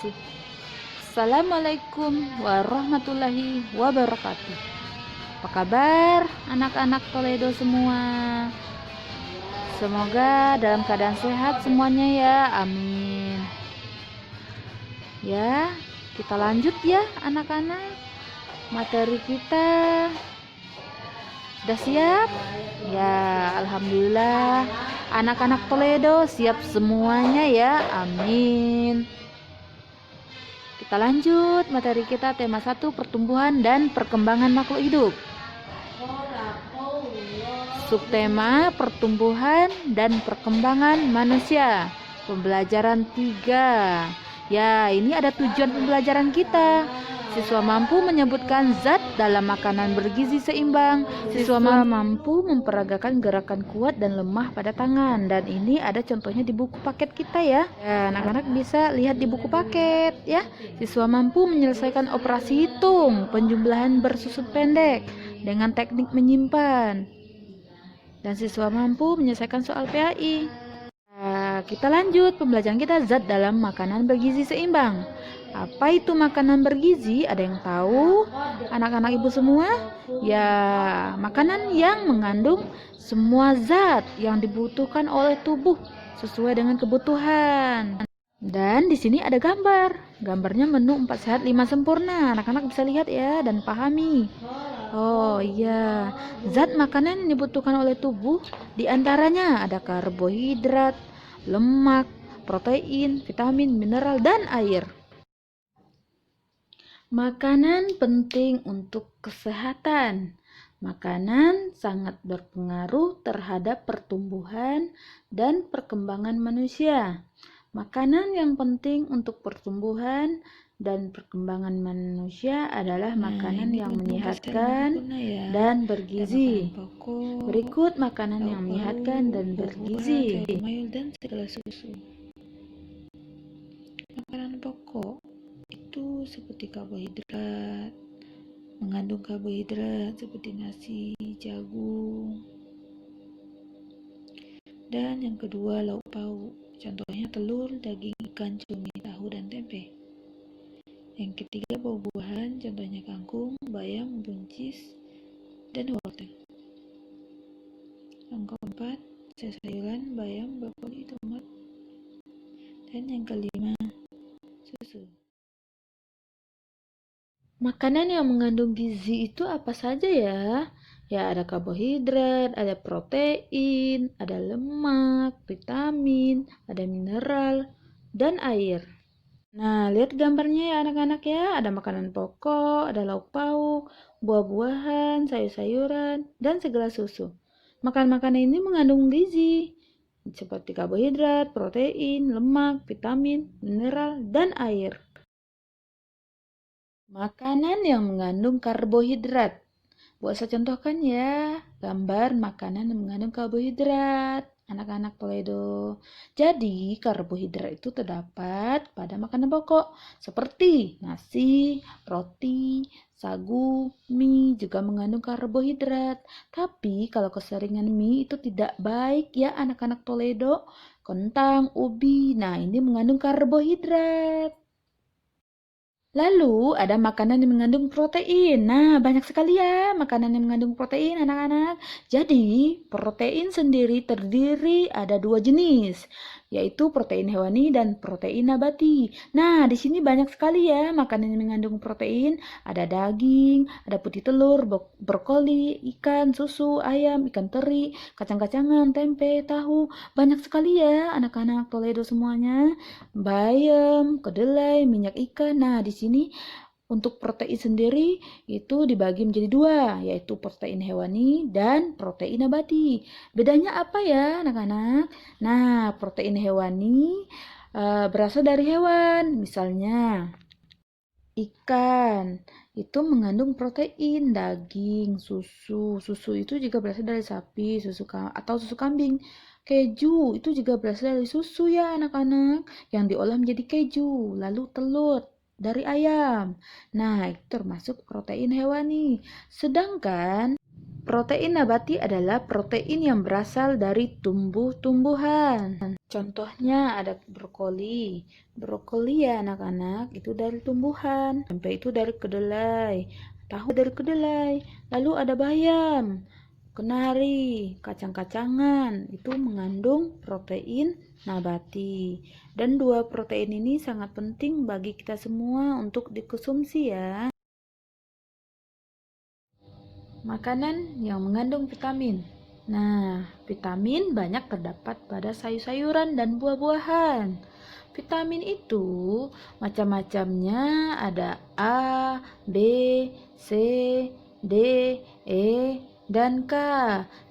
kasih. Assalamualaikum warahmatullahi wabarakatuh. Apa kabar anak-anak Toledo semua? Semoga dalam keadaan sehat semuanya ya, amin. Ya, kita lanjut ya anak-anak. Materi kita sudah siap? Ya, alhamdulillah. Anak-anak Toledo siap semuanya ya, amin. Kita lanjut materi kita, tema 1, pertumbuhan dan perkembangan makhluk hidup. Subtema pertumbuhan dan perkembangan manusia. Pembelajaran 3. Ya, ini ada tujuan pembelajaran kita. Siswa mampu menyebutkan zat dalam makanan bergizi seimbang. Siswa mampu memperagakan gerakan kuat dan lemah pada tangan. Dan ini ada contohnya di buku paket kita ya. Anak-anak bisa lihat di buku paket ya. Siswa mampu menyelesaikan operasi hitung, penjumlahan bersusun pendek dengan teknik menyimpan. Dan siswa mampu menyelesaikan soal PAI. Nah, kita lanjut pembelajaran kita, zat dalam makanan bergizi seimbang. Apa itu makanan bergizi? Ada yang tahu? Anak-anak ibu semua? Ya, makanan yang mengandung semua zat yang dibutuhkan oleh tubuh sesuai dengan kebutuhan. Dan di sini ada gambar. Gambarnya menu 4 sehat 5 sempurna. Anak-anak bisa lihat ya dan pahami. Oh iya, zat makanan yang dibutuhkan oleh tubuh diantaranya ada karbohidrat, lemak, protein, vitamin, mineral, dan air. Makanan penting untuk kesehatan. Makanan sangat berpengaruh terhadap pertumbuhan dan perkembangan manusia. Makanan yang penting untuk pertumbuhan dan perkembangan manusia adalah makanan yang menyehatkan dan bergizi. Berikut makanan yang menyehatkan dan bergizi. Dan segala susu. Makanan pokok itu seperti karbohidrat, mengandung karbohidrat seperti nasi, jagung. Dan yang kedua, lauk pauk, contohnya telur, daging, ikan, cumi, tahu, dan tempe. Yang ketiga, buah-buahan, contohnya kangkung, bayam, buncis, dan wortel. Yang keempat, sayur-sayuran, bayam, brokoli, tomat. Dan yang kelima, susu. Makanan yang mengandung gizi itu apa saja ya? Ya, ada karbohidrat, ada protein, ada lemak, vitamin, ada mineral, dan air. Nah, lihat gambarnya ya anak-anak ya. Ada makanan pokok, ada lauk pauk, buah-buahan, sayur-sayuran, dan segala susu. Makanan-makanan ini mengandung gizi seperti karbohidrat, protein, lemak, vitamin, mineral, dan air. Makanan yang mengandung karbohidrat. Buat saya contohkan ya, gambar makanan yang mengandung karbohidrat. Anak-anak Toledo. Jadi, karbohidrat itu terdapat pada makanan pokok seperti nasi, roti, sagu, mie juga mengandung karbohidrat. Tapi, kalau keseringan mie itu tidak baik ya anak-anak Toledo. Kentang, ubi, nah ini mengandung karbohidrat. Lalu ada makanan yang mengandung protein. Nah, banyak sekali ya makanan yang mengandung protein anak-anak. Jadi, protein sendiri terdiri ada 2 jenis, yaitu protein hewani dan protein nabati. Nah, di sini banyak sekali ya makanan yang mengandung protein. Ada daging, ada putih telur, brokoli, ikan, susu, ayam, ikan teri, kacang-kacangan, tempe, tahu. Banyak sekali ya anak-anak Toledo semuanya. Bayam, kedelai, minyak ikan. Nah, di sini untuk protein sendiri itu dibagi menjadi 2, yaitu protein hewani dan protein nabati. Bedanya apa ya anak-anak? Nah, protein hewani berasal dari hewan. Misalnya ikan itu mengandung protein, daging, susu. Susu itu juga berasal dari sapi, atau susu kambing. Keju itu juga berasal dari susu ya anak-anak, yang diolah menjadi keju. Lalu telur dari ayam. Nah, itu termasuk protein hewani. Sedangkan Protein nabati adalah protein yang berasal dari tumbuh-tumbuhan. Contohnya ada brokoli. Brokoli ya anak-anak, itu dari tumbuhan. Tempe itu dari kedelai. Tahu dari kedelai. Lalu ada bayam, kenari, kacang-kacangan. Itu mengandung protein nabati. Dan dua protein ini sangat penting bagi kita semua untuk dikonsumsi ya. Makanan yang mengandung vitamin. Nah, vitamin banyak terdapat pada sayur-sayuran dan buah-buahan. Vitamin itu macam-macamnya, ada A, B, C, D, E, dan K.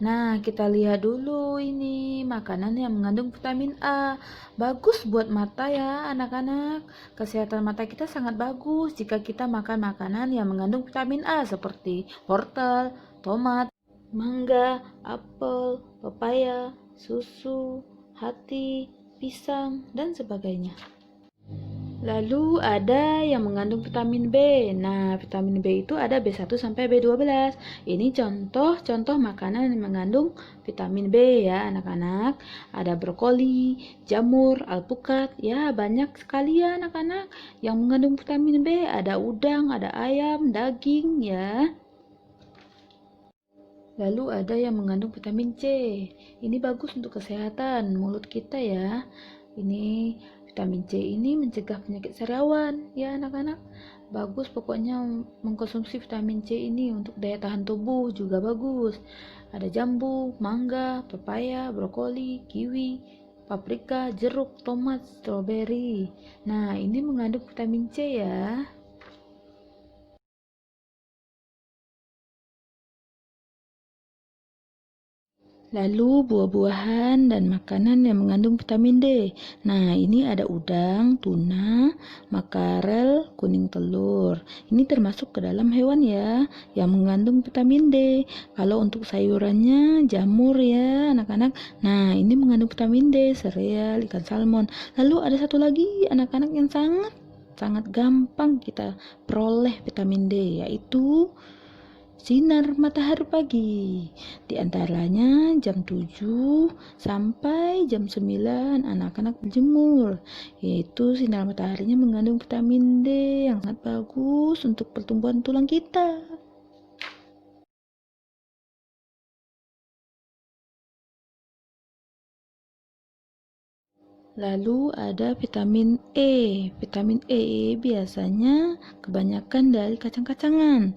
Nah, kita lihat dulu ini makanan yang mengandung vitamin A. Bagus buat mata ya anak-anak. Kesehatan mata kita sangat bagus jika kita makan makanan yang mengandung vitamin A seperti wortel, tomat, mangga, apel, pepaya, susu, hati, pisang, dan sebagainya. Lalu ada yang mengandung vitamin B. Nah, vitamin B itu ada B1 sampai B12. Ini contoh-contoh makanan yang mengandung vitamin B ya, anak-anak. Ada brokoli, jamur, alpukat. Ya, banyak sekali ya anak-anak yang mengandung vitamin B. Ada udang, ada ayam, daging ya. Lalu ada yang mengandung vitamin C. Ini bagus untuk kesehatan mulut kita ya. Ini vitamin C ini mencegah penyakit sariawan ya anak-anak. Bagus pokoknya mengkonsumsi vitamin C ini untuk daya tahan tubuh juga bagus. Ada jambu, mangga, pepaya, brokoli, kiwi, paprika, jeruk, tomat, stroberi. Nah, ini mengandung vitamin C ya. Lalu buah-buahan dan makanan yang mengandung vitamin D. Nah, ini ada udang, tuna, makarel, kuning telur. Ini termasuk ke dalam hewan ya, yang mengandung vitamin D. Kalau untuk sayurannya, jamur ya anak-anak. Nah, ini mengandung vitamin D, sereal, ikan salmon. Lalu ada satu lagi anak-anak yang sangat gampang kita peroleh vitamin D, yaitu sinar matahari pagi. Di antaranya jam 7 sampai jam 9 anak-anak berjemur. Yaitu sinar mataharinya mengandung vitamin D yang sangat bagus untuk pertumbuhan tulang kita. Lalu ada vitamin E. Vitamin E biasanya kebanyakan dari kacang-kacangan.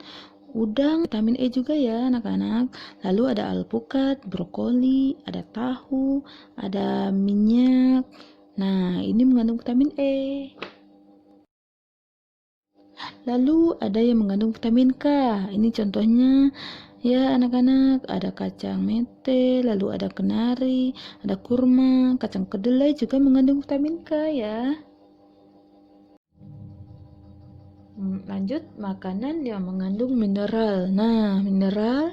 Udang, vitamin E juga ya anak-anak. Lalu ada alpukat, brokoli, ada tahu, ada minyak. Nah, ini mengandung vitamin E. Lalu ada yang mengandung vitamin K. Ini contohnya ya anak-anak, ada kacang mete, lalu ada kenari, ada kurma, kacang kedelai juga mengandung vitamin K ya. Lanjut, makanan yang mengandung mineral. Nah, mineral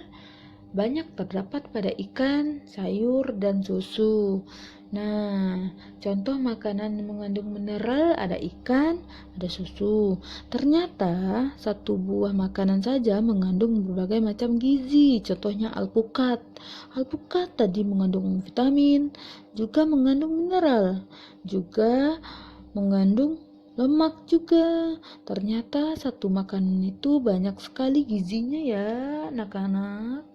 banyak terdapat pada ikan, sayur, dan susu. Nah, contoh makanan yang mengandung mineral ada ikan, ada susu. Ternyata satu buah makanan saja mengandung berbagai macam gizi. Contohnya alpukat. Alpukat tadi mengandung vitamin, juga mengandung mineral, juga mengandung lemak juga. Ternyata satu makanan itu banyak sekali gizinya ya, anak-anak.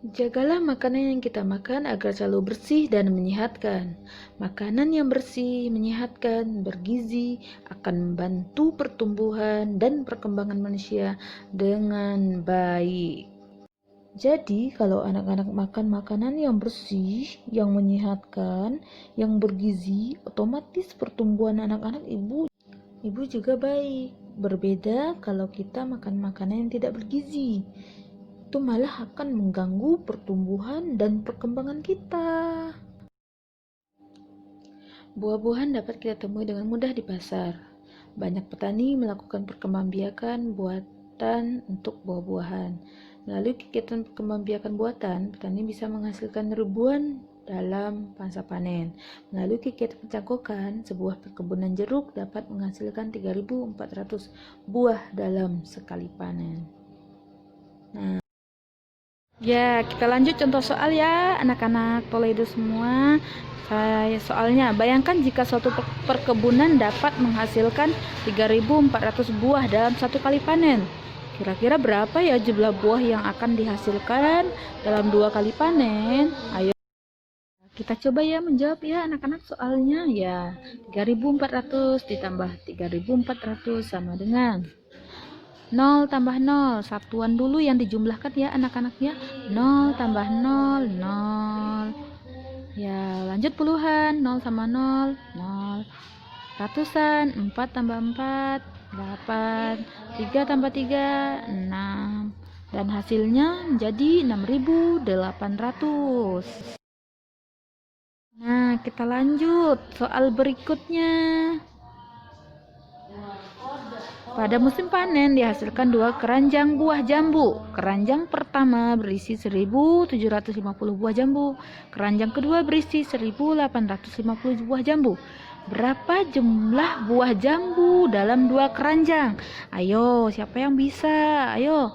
Jagalah makanan yang kita makan agar selalu bersih dan menyehatkan. Makanan yang bersih, menyehatkan, bergizi akan membantu pertumbuhan dan perkembangan manusia dengan baik. Jadi, kalau anak-anak makan makanan yang bersih, yang menyehatkan, yang bergizi, otomatis pertumbuhan anak-anak ibu juga baik. Berbeda kalau kita makan makanan yang tidak bergizi. Itu malah akan mengganggu pertumbuhan dan perkembangan kita. Buah-buahan dapat kita temui dengan mudah di pasar. Banyak petani melakukan perkembangbiakan buatan untuk buah-buahan. Melalui kegiatan perkembangbiakan buatan, petani bisa menghasilkan ribuan dalam masa panen. Melalui kegiatan pencangkokan, sebuah perkebunan jeruk dapat menghasilkan 3.400 buah dalam sekali panen. Nah, ya, kita lanjut contoh soal ya, anak-anak Toledo semua. Soalnya, bayangkan jika suatu perkebunan dapat menghasilkan 3.400 buah dalam satu kali panen. Kira-kira berapa ya jumlah buah yang akan dihasilkan dalam 2 kali panen? Ayo kita coba ya menjawab ya anak-anak soalnya ya. 3.400 ditambah 3.400 sama dengan 0 tambah 0. Satuan dulu yang dijumlahkan ya anak-anak ya. 0 tambah 0, 0. Ya, lanjut puluhan. 0 sama 0, 0. Ratusan. 4 tambah 4, 8. 3 tambah 3, 6. Dan hasilnya menjadi 6.800. Nah, kita lanjut soal berikutnya. Pada musim panen dihasilkan 2 keranjang buah jambu. Keranjang pertama berisi 1.750 buah jambu. Keranjang kedua berisi 1.850 buah jambu. Berapa jumlah buah jambu dalam 2 keranjang? Ayo, siapa yang bisa? Ayo.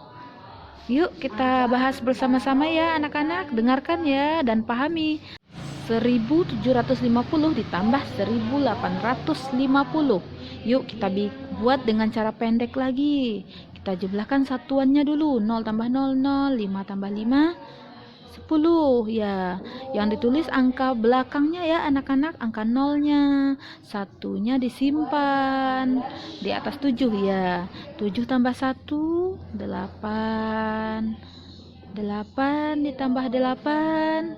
Yuk kita bahas bersama-sama ya anak-anak. Dengarkan ya dan pahami. 1.750 ditambah 1.850. Yuk kita buat dengan cara pendek lagi. Kita jumlahkan satuannya dulu. 0 tambah 0, 0. 5 tambah 5, 10. Ya, yang ditulis angka belakangnya ya anak-anak. Angka 0-nya. Satunya disimpan di atas 7 ya. 7 tambah 1, 8. 8 ditambah 8.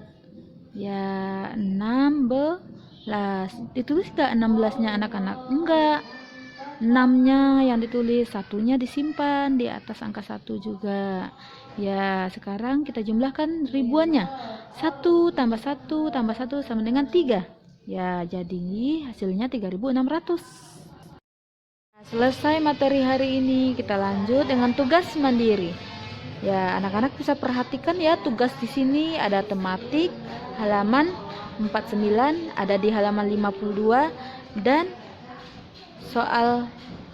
Ya, 16. Ditulis gak 16-nya anak-anak? Enggak. 6-nya yang ditulis, satunya disimpan di atas angka 1 juga. Ya, sekarang kita jumlahkan ribuannya. 1 tambah 1 tambah 1 sama dengan 3. Ya, jadi hasilnya 3.600. Selesai materi hari ini, kita lanjut dengan tugas mandiri. Ya, anak-anak bisa perhatikan ya tugas di sini ada tematik halaman 49, ada di halaman 52 dan soal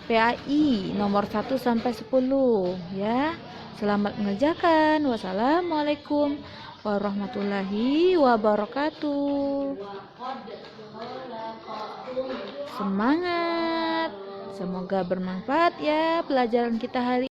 PAI nomor 1 sampai 10 ya. Selamat mengerjakan. Wassalamualaikum warahmatullahi wabarakatuh. Semangat. Semoga bermanfaat ya pelajaran kita hari ini.